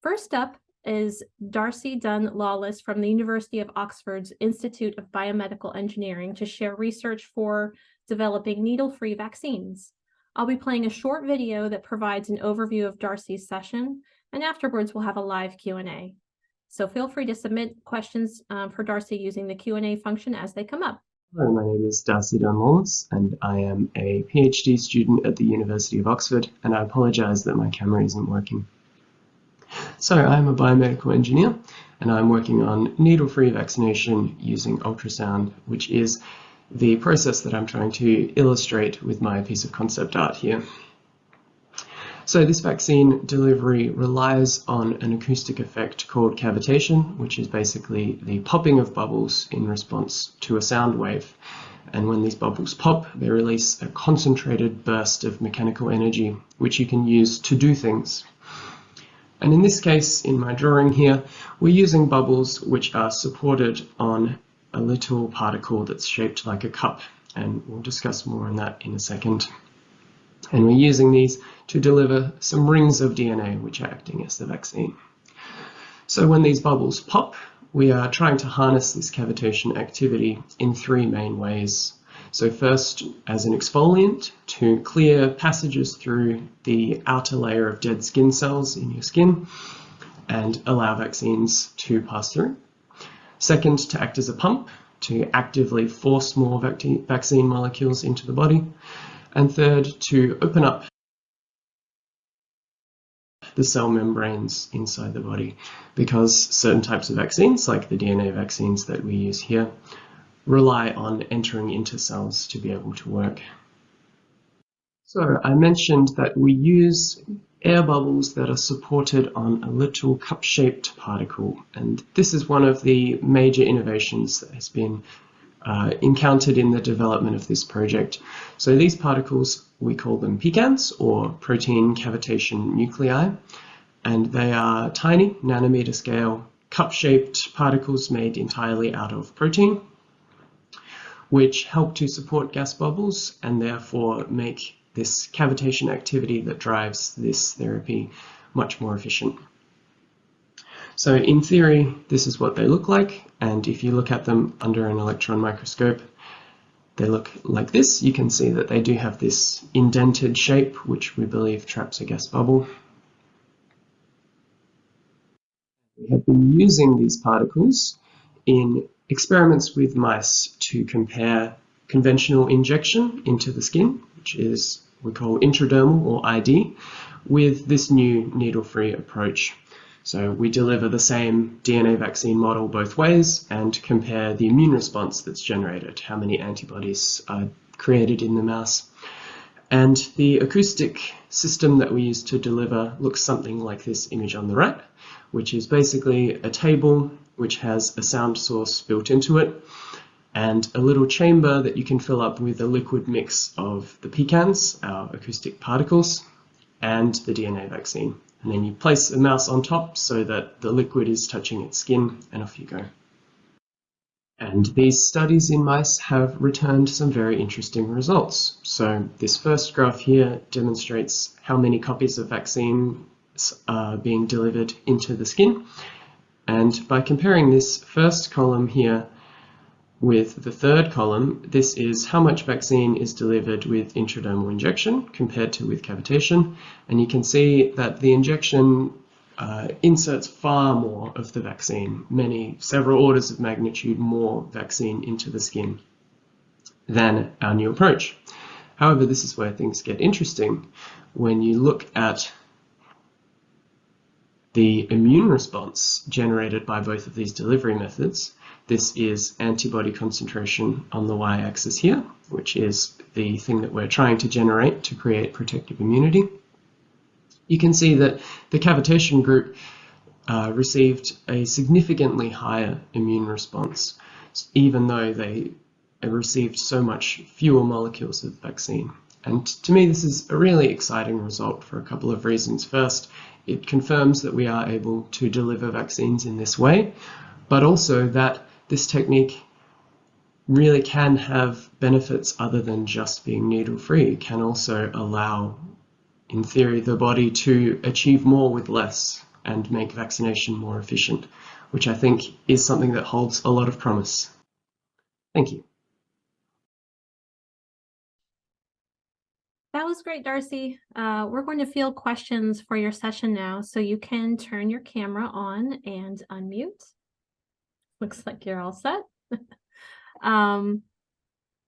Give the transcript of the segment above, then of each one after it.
First up is Darcy Dunn-Lawless from the University of Oxford's Institute of Biomedical Engineering to share research for developing needle-free vaccines. I'll be playing a short video that provides an overview of Darcy's session, and afterwards we'll have a live Q&A. So feel free to submit questions for Darcy using the Q&A function as they come up. Hello, my name is Darcy Dunn-Lawless and I am a PhD student at the University of Oxford, and I apologise that my camera isn't working. So I'm a biomedical engineer and I'm working on needle-free vaccination using ultrasound, which is the process that I'm trying to illustrate with my piece of concept art here. So this vaccine delivery relies on an acoustic effect called cavitation, which is basically the popping of bubbles in response to a sound wave. And when these bubbles pop, they release a concentrated burst of mechanical energy, which you can use to do things. And in this case, in my drawing here, we're using bubbles which are supported on a little particle that's shaped like a cup, and we'll discuss more on that in a second. And we're using these to deliver some rings of DNA which are acting as the vaccine. So when these bubbles pop, we are trying to harness this cavitation activity in three main ways. So first, as an exfoliant to clear passages through the outer layer of dead skin cells in your skin and allow vaccines to pass through. Second, to act as a pump to actively force more vaccine molecules into the body. And third, to open up the cell membranes inside the body, because certain types of vaccines, like the DNA vaccines that we use here, rely on entering into cells to be able to work. So I mentioned that we use air bubbles that are supported on a little cup-shaped particle, and this is one of the major innovations that has been encountered in the development of this project. So these particles, we call them pecans, or protein cavitation nuclei, and they are tiny, nanometer scale, cup-shaped particles made entirely out of protein, which help to support gas bubbles and therefore make this cavitation activity that drives this therapy much more efficient. So in theory, this is what they look like, and if you look at them under an electron microscope, they look like this. You can see that they do have this indented shape, which we believe traps a gas bubble. We have been using these particles in experiments with mice to compare conventional injection into the skin, which is we call intradermal or ID, with this new needle-free approach. So we deliver the same DNA vaccine model both ways and compare the immune response that's generated, how many antibodies are created in the mouse. And the acoustic system that we use to deliver looks something like this image on the right, which is basically a table which has a sound source built into it and a little chamber that you can fill up with a liquid mix of the pecans, our acoustic particles, and the DNA vaccine. And then you place a mouse on top so that the liquid is touching its skin, and off you go. And these studies in mice have returned some very interesting results. So this first graph here demonstrates how many copies of vaccine are being delivered into the skin. And by comparing this first column here with the third column, this is how much vaccine is delivered with intradermal injection compared to with cavitation. And you can see that the injection inserts far more of the vaccine, several orders of magnitude more vaccine into the skin than our new approach. However, this is where things get interesting. When you look at the immune response generated by both of these delivery methods, this is antibody concentration on the y-axis here, which is the thing that we're trying to generate to create protective immunity. You can see that the cavitation group received a significantly higher immune response, even though they received so much fewer molecules of vaccine. And to me, this is a really exciting result for a couple of reasons. First, it confirms that we are able to deliver vaccines in this way, but also that this technique really can have benefits other than just being needle-free. It can also allow, in theory, the body to achieve more with less and make vaccination more efficient, which I think is something that holds a lot of promise. Thank you. That was great, Darcy. We're going to field questions for your session now, so you can turn your camera on and unmute. Looks like you're all set.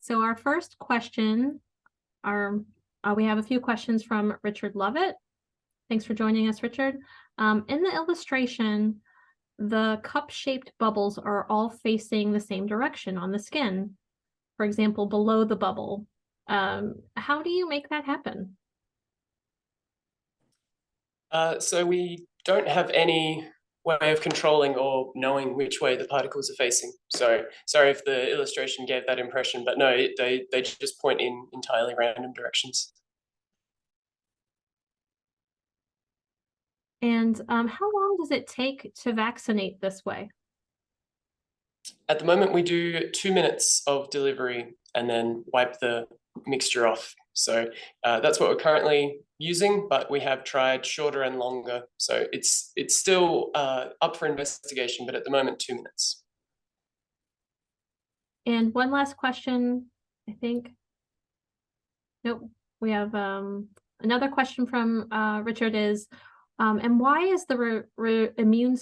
So our first question we have a few questions from Richard Lovett. Thanks for joining us, Richard. In the illustration, the cup-shaped bubbles are all facing the same direction on the skin. For example, below the bubble. How do you make that happen? So we don't have any way of controlling or knowing which way the particles are facing. So sorry if the illustration gave that impression, but no, they just point in entirely random directions. And how long does it take to vaccinate this way? At the moment, we do 2 minutes of delivery and then wipe the mixture off. So that's what we're currently using, but we have tried shorter and longer. So it's still up for investigation, but at the moment, 2 minutes. And one last question, I think. Nope, we have another question from Richard is, and why is the immune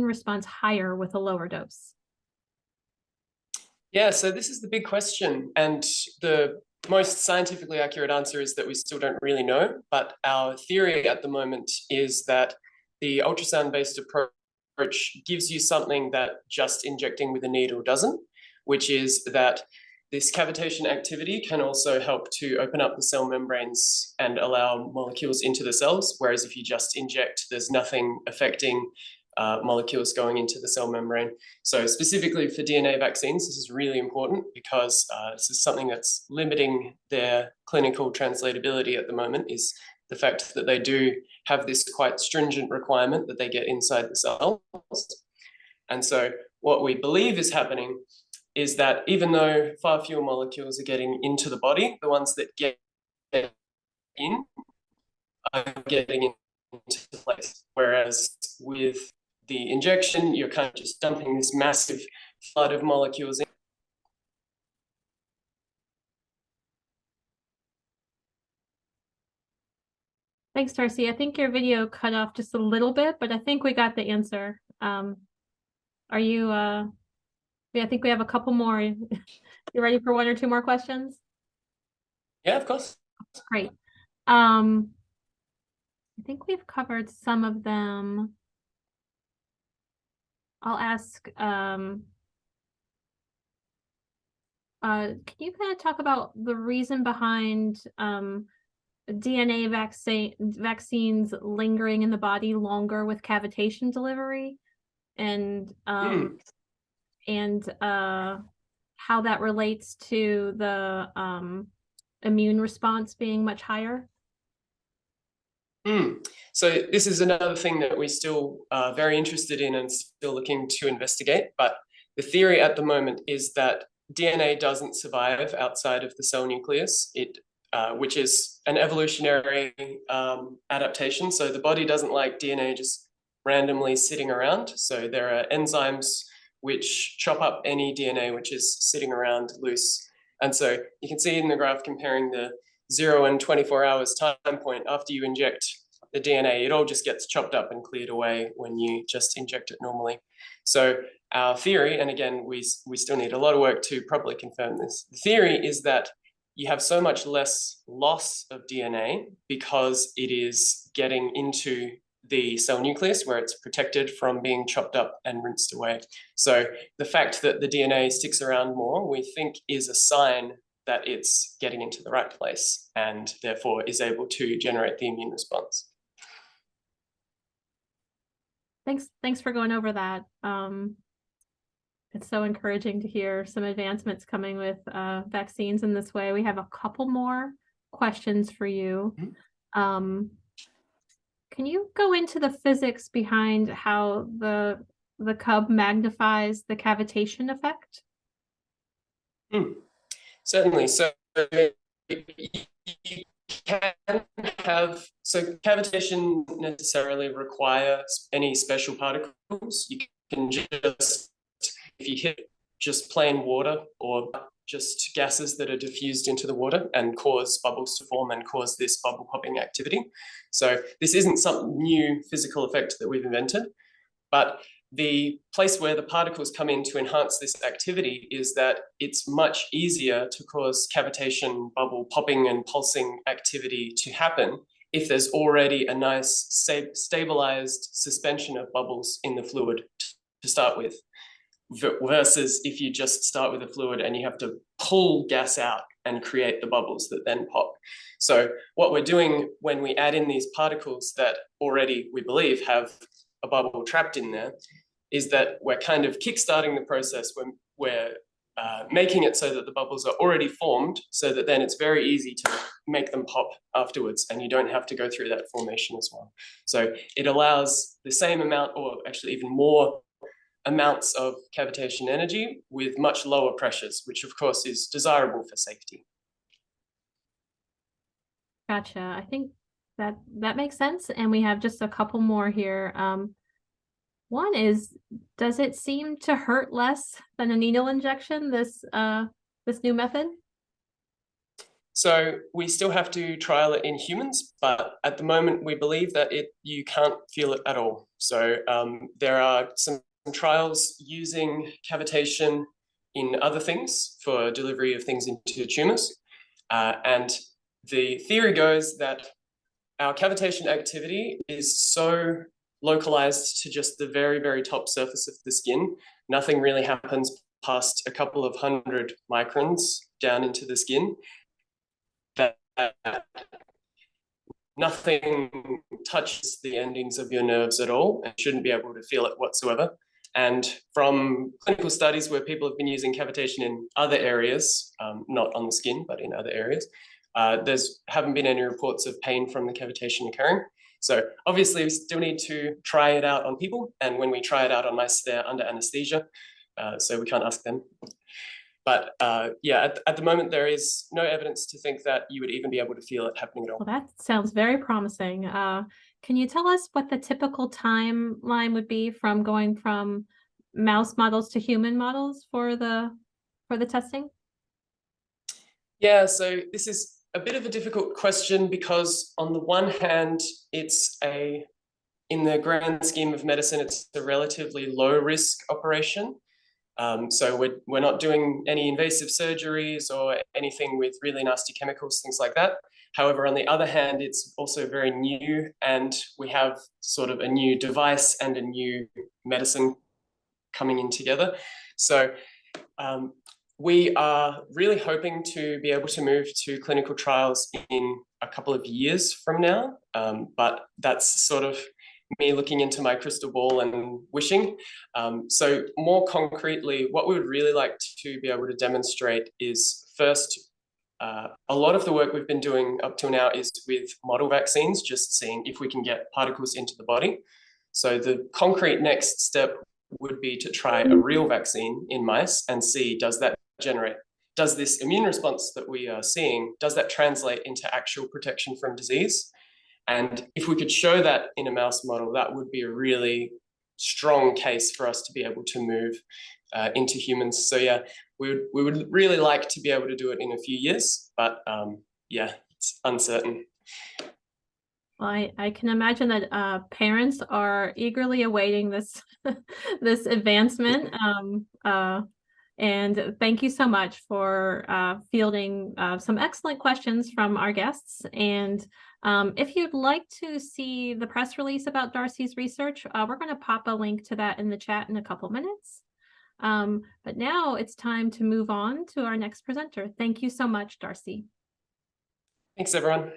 response higher with a lower dose? Yeah, so this is the big question, and the most scientifically accurate answer is that we still don't really know, but our theory at the moment is that the ultrasound-based approach gives you something that just injecting with a needle doesn't, which is that this cavitation activity can also help to open up the cell membranes and allow molecules into the cells, whereas if you just inject, there's nothing affecting molecules going into the cell membrane. So specifically for DNA vaccines, this is really important because this is something that's limiting their clinical translatability at the moment, is the fact that they do have this quite stringent requirement that they get inside the cells. And so what we believe is happening is that even though far fewer molecules are getting into the body, the ones that get in are getting into place. Whereas with the injection, you're kind of just dumping this massive flood of molecules in. Thanks, Darcy. I think your video cut off just a little bit, but I think we got the answer. Are you, I think we have a couple more. You ready for one or two more questions? Yeah, of course. Great. I think we've covered some of them. I'll ask, can you kind of talk about the reason behind DNA vaccines lingering in the body longer with cavitation delivery, and how that relates to the immune response being much higher? So this is another thing that we're still very interested in and still looking to investigate. But the theory at the moment is that DNA doesn't survive outside of the cell nucleus, which is an evolutionary adaptation. So the body doesn't like DNA just randomly sitting around. So there are enzymes which chop up any DNA which is sitting around loose. And so you can see in the graph comparing the 0 and 24 hours time point after you inject the DNA, it all just gets chopped up and cleared away when you just inject it normally. So our theory, and again, we still need a lot of work to properly confirm this. The theory is that you have so much less loss of DNA because it is getting into the cell nucleus where it's protected from being chopped up and rinsed away. So the fact that the DNA sticks around more, we think is a sign that it's getting into the right place and therefore is able to generate the immune response. Thanks for going over that. It's so encouraging to hear some advancements coming with vaccines in this way. We have a couple more questions for you. Can you go into the physics behind how the cub magnifies the cavitation effect? Certainly. So you can have So cavitation doesn't necessarily require any special particles. You can just, if you hit just plain water or just gases that are diffused into the water and cause bubbles to form and cause this bubble popping activity. So this isn't some new physical effect that we've invented, but the place where the particles come in to enhance this activity is that it's much easier to cause cavitation, bubble popping and pulsing activity to happen if there's already a nice stabilized suspension of bubbles in the fluid to start with, versus if you just start with a fluid and you have to pull gas out and create the bubbles that then pop. So what we're doing when we add in these particles that already we believe have a bubble trapped in there is that we're kind of kickstarting the process when we're making it so that the bubbles are already formed, so that then it's very easy to make them pop afterwards and you don't have to go through that formation as well. So it allows the same amount, or actually even more amounts of cavitation energy with much lower pressures, which of course is desirable for safety. Gotcha. I think that makes sense. And we have just a couple more here. One is, does it seem to hurt less than a needle injection, this new method? So we still have to trial it in humans, but at the moment we believe that you can't feel it at all. So there are some trials using cavitation in other things for delivery of things into tumors. And the theory goes that our cavitation activity is so localized to just the very, very top surface of the skin. Nothing really happens past a couple of 100 microns down into the skin. That nothing touches the endings of your nerves at all and shouldn't be able to feel it whatsoever. And from clinical studies where people have been using cavitation in other areas, not on the skin, but in other areas, haven't been any reports of pain from the cavitation occurring. So obviously we still need to try it out on people. And when we try it out on mice, they're under anesthesia. So we can't ask them. But yeah, at the moment, there is no evidence to think that you would even be able to feel it happening at all. Well, that sounds very promising. Can you tell us what the typical timeline would be from going from mouse models to human models for the testing? Yeah, so this is a bit of a difficult question because on the one hand, in the grand scheme of medicine, it's a relatively low risk operation. So we're not doing any invasive surgeries or anything with really nasty chemicals, things like that. However, on the other hand, it's also very new and we have sort of a new device and a new medicine coming in together. So we are really hoping to be able to move to clinical trials in a couple of years from now, but that's sort of me looking into my crystal ball and wishing. So more concretely, what we would really like to be able to demonstrate is first, a lot of the work we've been doing up till now is with model vaccines, just seeing if we can get particles into the body. So the concrete next step would be to try a real vaccine in mice and see, does this immune response that we are seeing, does that translate into actual protection from disease? And if we could show that in a mouse model, that would be a really strong case for us to be able to move into humans. So yeah, we would really like to be able to do it in a few years, but yeah, it's uncertain. Well, I can imagine that parents are eagerly awaiting this this advancement. And thank you so much for fielding some excellent questions from our guests. And if you'd like to see the press release about Darcy's research, we're going to pop a link to that in the chat in a couple minutes. But now it's time to move on to our next presenter. Thank you so much, Darcy. Thanks, everyone.